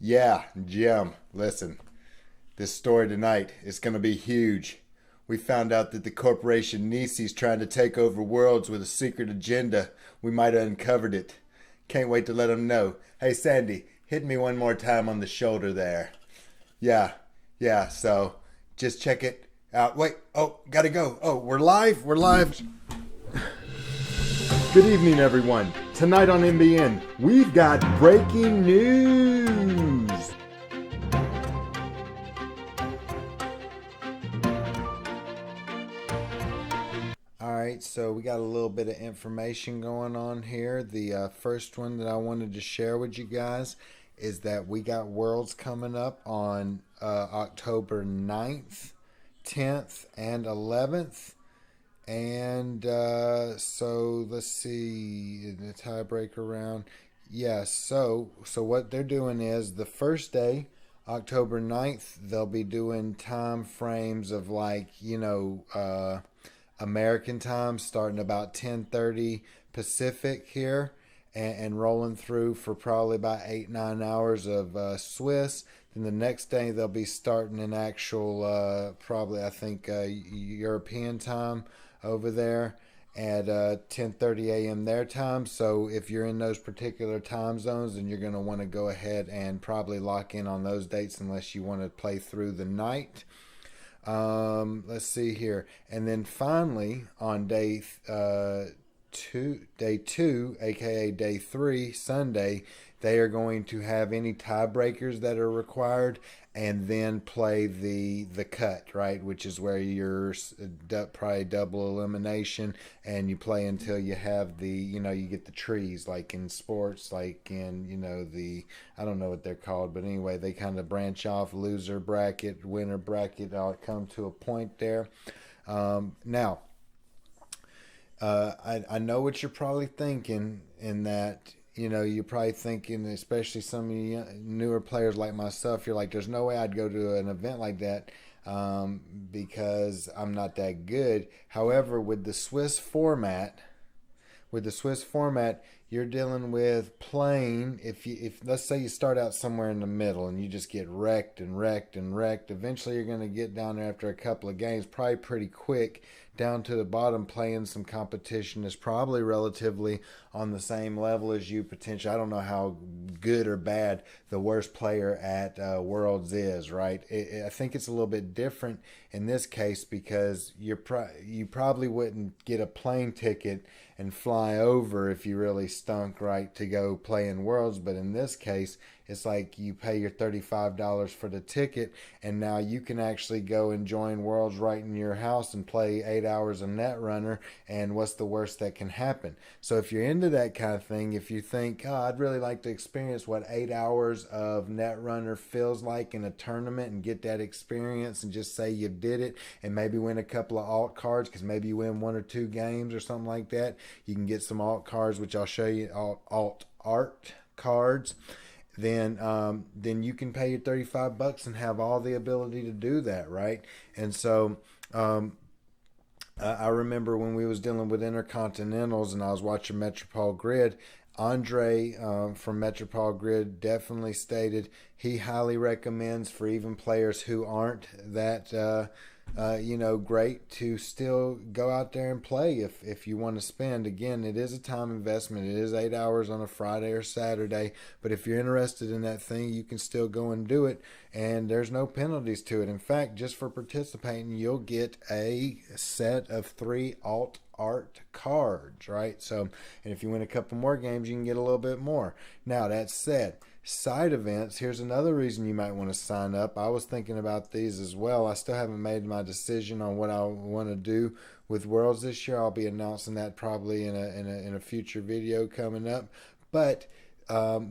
Yeah, Jim, listen. This story tonight is going to be huge. We found out that the corporation Nisei's trying to take over worlds with a secret agenda. We might have uncovered it. Can't wait to let them know. Hey, Sandy, hit me one more time on the shoulder there. Yeah, yeah, so just check it out. Wait, oh, gotta go. Oh, we're live? We're live. Good evening, everyone. Tonight on MBN, we've got breaking news. All right, so we got a little bit of information going on here. The first one that I wanted to share with you guys is that we got Worlds coming up on October 9th, 10th, and 11th. And so let's see the tiebreaker round. Yeah, so what they're doing is the first day, October 9th, they'll be doing time frames of American time starting about 10:30 Pacific here and rolling through for probably about 8-9 hours of Swiss. Then the next day they'll be starting in actual probably I think European time over there at 10:30 a.m. their time. So if you're in those particular time zones, then you're going to want to go ahead and probably lock in on those dates unless you want to play through the night. Let's see here, and then finally on day two, aka day three, Sunday, they are going to have any tiebreakers that are required, and then play the cut, right, which is where you're probably double elimination, and you play until you have you get the trees, like in sports, like in the I don't know what they're called, but anyway, they kind of branch off, loser bracket, winner bracket, all come to a point there. Now, I know what you're probably thinking in that, you're probably thinking, especially some of you newer players like myself, you're like, there's no way I'd go to an event like that because I'm not that good. However, with the Swiss format, you're dealing with playing. If let's say you start out somewhere in the middle and you just get wrecked and wrecked and wrecked, eventually you're going to get down there after a couple of games, probably pretty quick, down to the bottom, playing some competition that's probably relatively on the same level as you potentially. I don't know how good or bad the worst player at Worlds is, right? I think it's a little bit different in this case because you probably wouldn't get a plane ticket and fly over if you really stunk, right, to go play in Worlds. But in this case, it's like you pay your $35 for the ticket, and now you can actually go and join Worlds right in your house and play 8 hours of Netrunner, and what's the worst that can happen? So if you're into that kind of thing, if you think, oh, I'd really like to experience what 8 hours of Netrunner feels like in a tournament and get that experience and just say you did it and maybe win a couple of alt cards, because maybe you win one or two games or something like that, you can get some alt cards, which I'll show you, alt art cards. Then you can pay your $35 and have all the ability to do that, right? And so I remember when we was dealing with Intercontinentals and I was watching Metropole Grid, Andre from Metropole Grid definitely stated he highly recommends for even players who aren't that great to still go out there and play if you want to spend. Again, it is a time investment. It is 8 hours on a Friday or Saturday, but if you're interested in that thing, you can still go and do it, and there's no penalties to it. In fact, just for participating, you'll get a set of 3 alt art cards, right? So, and if you win a couple more games, you can get a little bit more. Now, that said, side events, here's another reason you might want to sign up. I was thinking about these as well. I still haven't made my decision on what I want to do with Worlds this year. I'll be announcing that probably in a future video coming up. But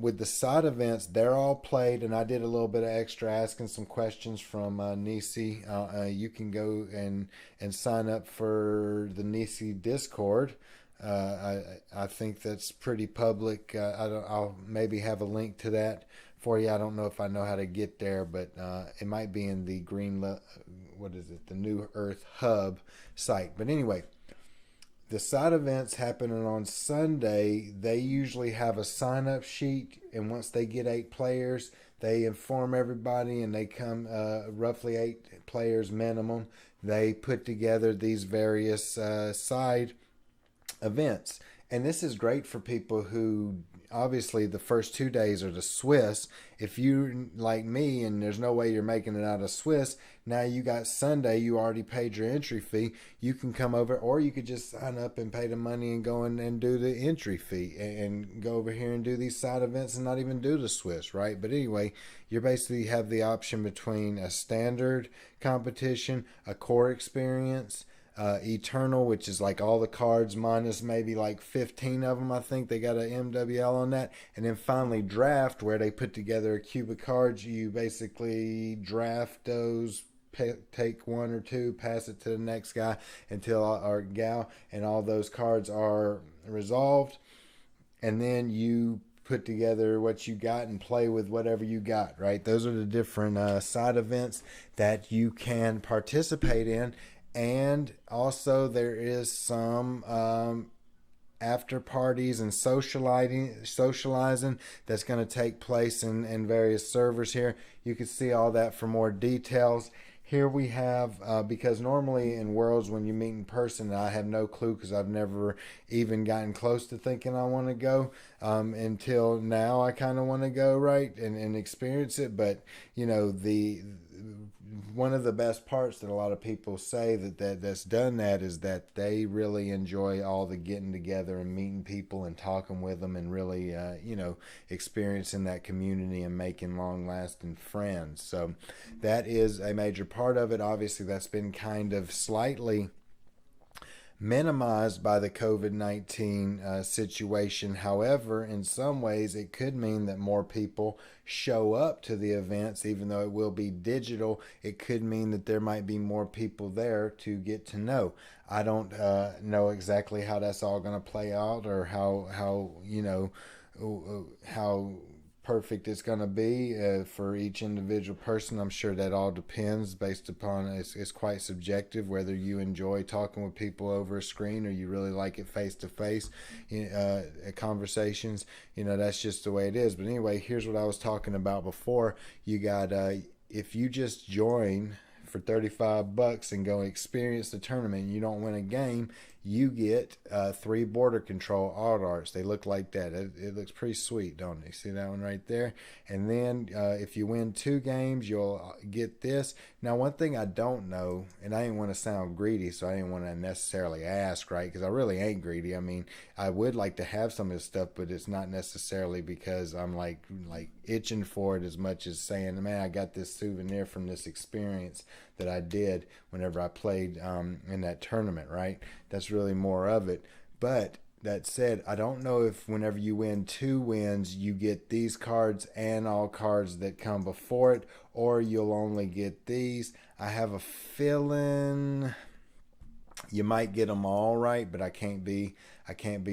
with the side events, they're all played, and I did a little bit of extra asking some questions from Nisei. You can go and sign up for the Nisei Discord. I think that's pretty public. I'll maybe have a link to that for you. I don't know if I know how to get there, but it might be in the the New Earth Hub site. But anyway, the side events happening on Sunday, they usually have a sign up sheet, and once they get 8 players, they inform everybody, and they come roughly 8 players minimum. They put together these various side events. And this is great for people who obviously the first 2 days are the Swiss. If you like me and there's no way you're making it out of Swiss, now you got Sunday, you already paid your entry fee. You can come over, or you could just sign up and pay the money and go in and do the entry fee and go over here and do these side events and not even do the Swiss, right? But anyway, you basically have the option between a standard competition, a core experience, Eternal, which is like all the cards minus maybe like 15 of them. I think they got an MWL on that. And then finally Draft, where they put together a cube of cards. You basically draft those, take one or two, pass it to the next guy until or gal, and all those cards are resolved. And then you put together what you got and play with whatever you got, right? Those are the different side events that you can participate in. And also there is some after parties and socializing that's going to take place in various servers here. You can see all that for more details. Here we have, because normally in Worlds when you meet in person, I have no clue because I've never even gotten close to thinking I want to go until now. I kind of want to go, right, and experience it. But, you know, one of the best parts that a lot of people say that's done that is that they really enjoy all the getting together and meeting people and talking with them and really, experiencing that community and making long lasting friends. So that is a major part of it. Obviously, that's been kind of slightly minimized by the COVID-19 situation. However, in some ways, it could mean that more people show up to the events, even though it will be digital. It could mean that there might be more people there to get to know. I don't know exactly how that's all going to play out, or how perfect it's going to be for each individual person. I'm sure that all depends based upon, it's quite subjective whether you enjoy talking with people over a screen or you really like it face to face conversations. That's just the way it is. But anyway, here's what I was talking about before. You got if you just join for $35 and go experience the tournament and you don't win a game, you get 3 border control auto arts. They look like that. It looks pretty sweet, don't they? See that one right there? And then if you win 2 games, you'll get this. Now, one thing I don't know, and I didn't want to sound greedy, so I didn't want to necessarily ask, right? Because I really ain't greedy. I mean, I would like to have some of this stuff, but it's not necessarily because I'm like itching for it as much as saying, man, I got this souvenir from this experience that I did whenever I played in that tournament, right? That's really more of it. But that said, I don't know if whenever you win 2 wins, you get these cards and all cards that come before it, or you'll only get these. I have a feeling you might get them all, right, but I can't be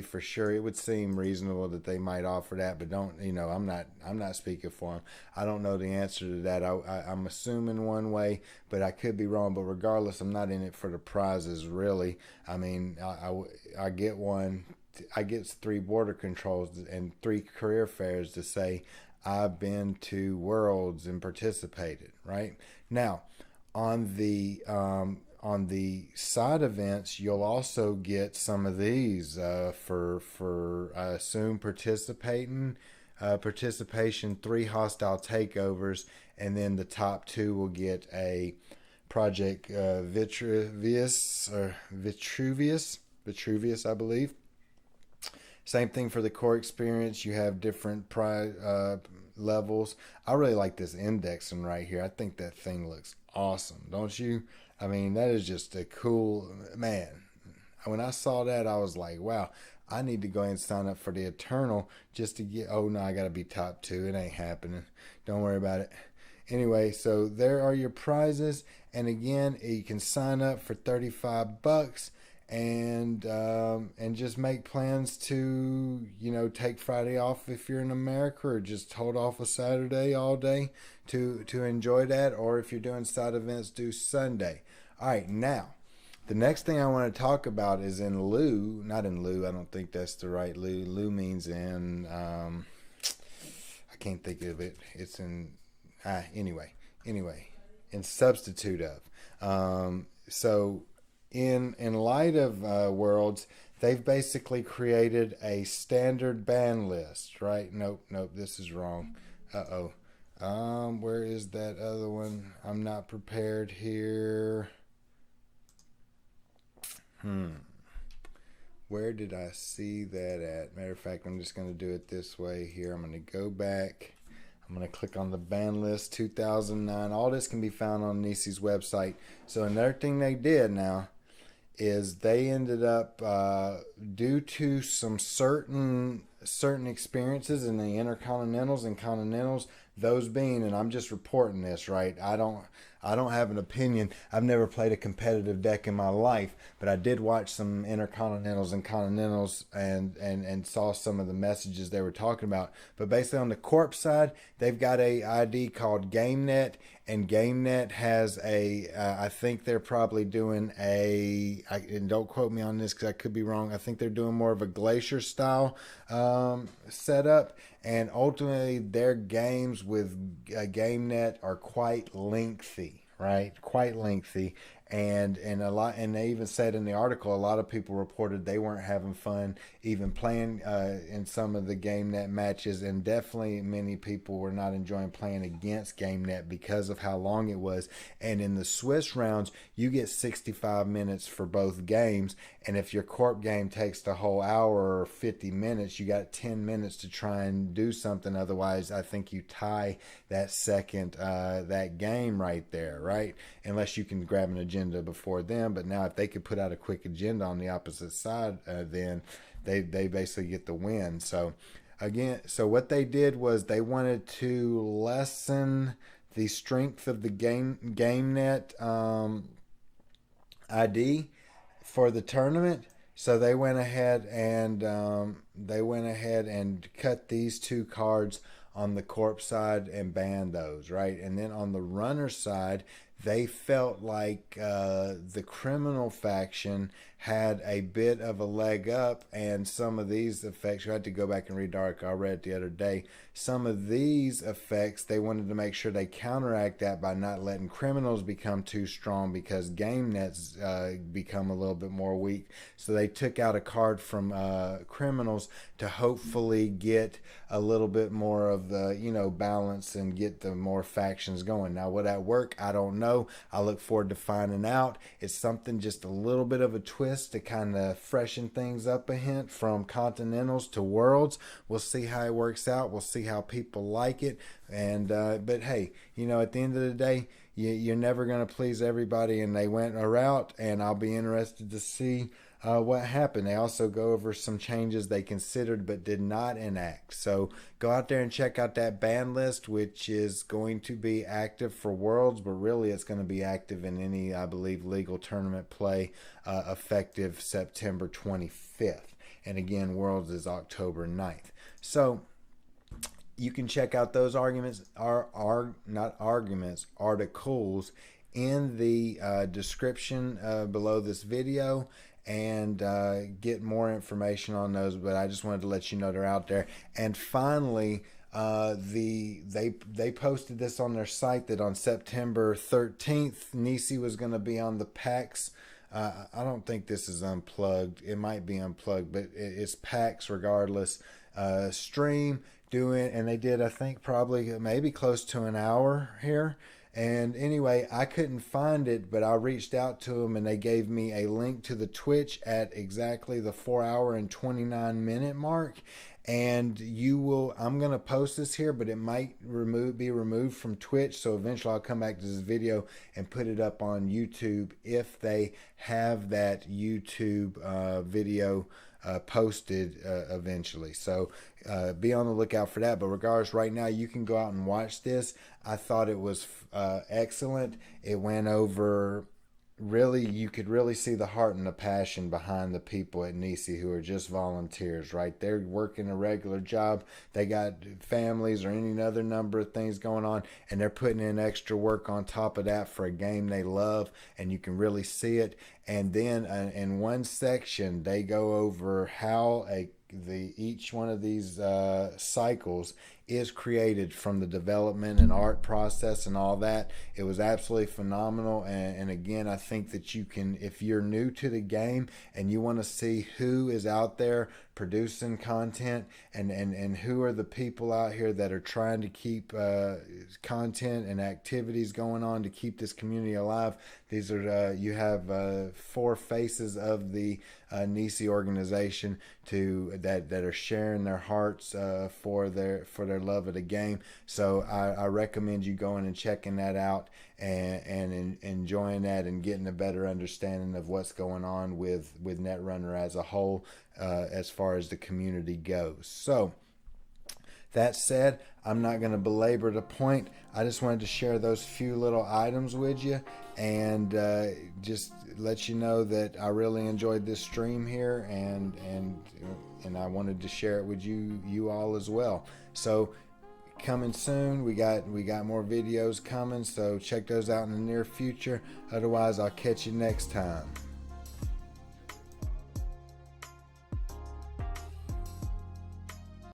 for sure. It would seem reasonable that they might offer that, but I'm not speaking for them. I don't know the answer to that. I'm assuming one way, but I could be wrong. But regardless, I'm not in it for the prizes, really. I mean, I get one. I get 3 border controls and 3 career fairs to say I've been to Worlds and participated, right? Now, on the side events, you'll also get some of these for I assume participation, 3 hostile takeovers, and then the top 2 will get a Project Vitruvius, I believe. Same thing for the core experience. You have different levels. I really like this indexing right here. I think that thing looks awesome, don't you? I mean, that is just a cool, man. When I saw that, I was like, wow, I need to go ahead and sign up for the Eternal just to get, oh no, I got to be top 2. It ain't happening. Don't worry about it. Anyway, so there are your prizes. And again, you can sign up for $35 and just make plans to, take Friday off if you're in America, or just hold off a Saturday all day to enjoy that. Or if you're doing side events, do Sunday. All right, now, The next thing I want to talk about is in lieu, not in lieu. I don't think that's the right lieu. Lieu means in. I can't think of it. It's in. Anyway, in substitute of. So in light of Worlds, they've basically created a standard ban list, right? Nope, this is wrong. Uh-oh. Where is that other one? I'm not prepared here. Where did I see that at? Matter of fact, I'm just going to do it this way here. I'm going to go back. I'm going to click on the ban list 2009. All this can be found on Nisei's website. So another thing they did now is they ended up, due to some certain experiences in the Intercontinentals and Continentals, those being, and I'm just reporting this, right? I don't have an opinion. I've never played a competitive deck in my life, but I did watch some Intercontinentals and Continentals and saw some of the messages they were talking about. But basically on the Corp side, they've got a ID called GameNet, and GameNet has I think they're probably doing and don't quote me on this because I could be wrong. I think they're doing more of a Glacier style setup, and ultimately their games with GameNet are quite lengthy, right? Quite lengthy. And they even said in the article, a lot of people reported they weren't having fun even playing in some of the GameNet matches, and definitely many people were not enjoying playing against GameNet because of how long it was. And in the Swiss rounds, you get 65 minutes for both games, and if your Corp game takes the whole hour or 50 minutes, you got 10 minutes to try and do something. Otherwise, I think you tie that second that game right there, right? Unless you can grab an agenda before them. But now if they could put out a quick agenda on the opposite side, then they basically get the win. So what they did was they wanted to lessen the strength of the GameNet ID for the tournament. So they went ahead and cut these two cards on the Corp side and banned those, right? And then on the runner side, they felt like the criminal faction had a bit of a leg up, and some of these effects, you had to go back and read the article I read it the other day. Some of these effects, they wanted to make sure they counteract that by not letting criminals become too strong, because game nets become a little bit more weak. So they took out a card from criminals to hopefully get a little bit more of the balance and get the more factions going. Now, will that work? I don't know. I look forward to finding out. It's something, just a little bit of a twist to kind of freshen things up a hint from Continentals to Worlds. We'll see how it works out. We'll see how people like it. And but hey, at the end of the day, you're never going to please everybody, and they went a route, and I'll be interested to see what happened. They also go over some changes they considered but did not enact. So go out there and check out that ban list, which is going to be active for Worlds, but really it's going to be active in any, I believe, legal tournament play effective September 25th. And again, Worlds is October 9th. So you can check out those articles in the description below this video, and get more information on those. But I just wanted to let you know they're out there. And finally, they posted this on their site that on September 13th, Nisei was going to be on the PAX. I don't think this is unplugged. It might be unplugged, but it's PAX regardless. Stream doing, and they did, I think, probably maybe close to an hour here. And anyway, I couldn't find it, but I reached out to them, and they gave me a link to the Twitch at exactly the 4 hour and 29 minute mark. And I'm going to post this here, but it might be removed from Twitch. So eventually I'll come back to this video and put it up on YouTube if they have that YouTube video posted eventually. So be on the lookout for that. But regardless, right now you can go out and watch this. I thought it was excellent. It went over really, you could really see the heart and the passion behind the people at Nisei who are just volunteers, right? They're working a regular job. They got families or any other number of things going on, and they're putting in extra work on top of that for a game they love, and you can really see it. And then in one section, they go over how each one of these cycles is created from the development and art process and all that. It was absolutely phenomenal. And again, I think that you can, if you're new to the game and you want to see who is out there producing content and who are the people out here that are trying to keep content and activities going on to keep this community alive. These are you have four faces of the Nisei organization that are sharing their hearts for their love of the game. So I recommend you going and checking that out and enjoying that and getting a better understanding of what's going on with Netrunner as a whole as far as the community goes. So that said, I'm not going to belabor the point. I just wanted to share those few little items with you and just let you know that I really enjoyed this stream here and I wanted to share it with you all as well. So coming soon, we got more videos coming, so check those out in the near future. Otherwise, I'll catch you next time.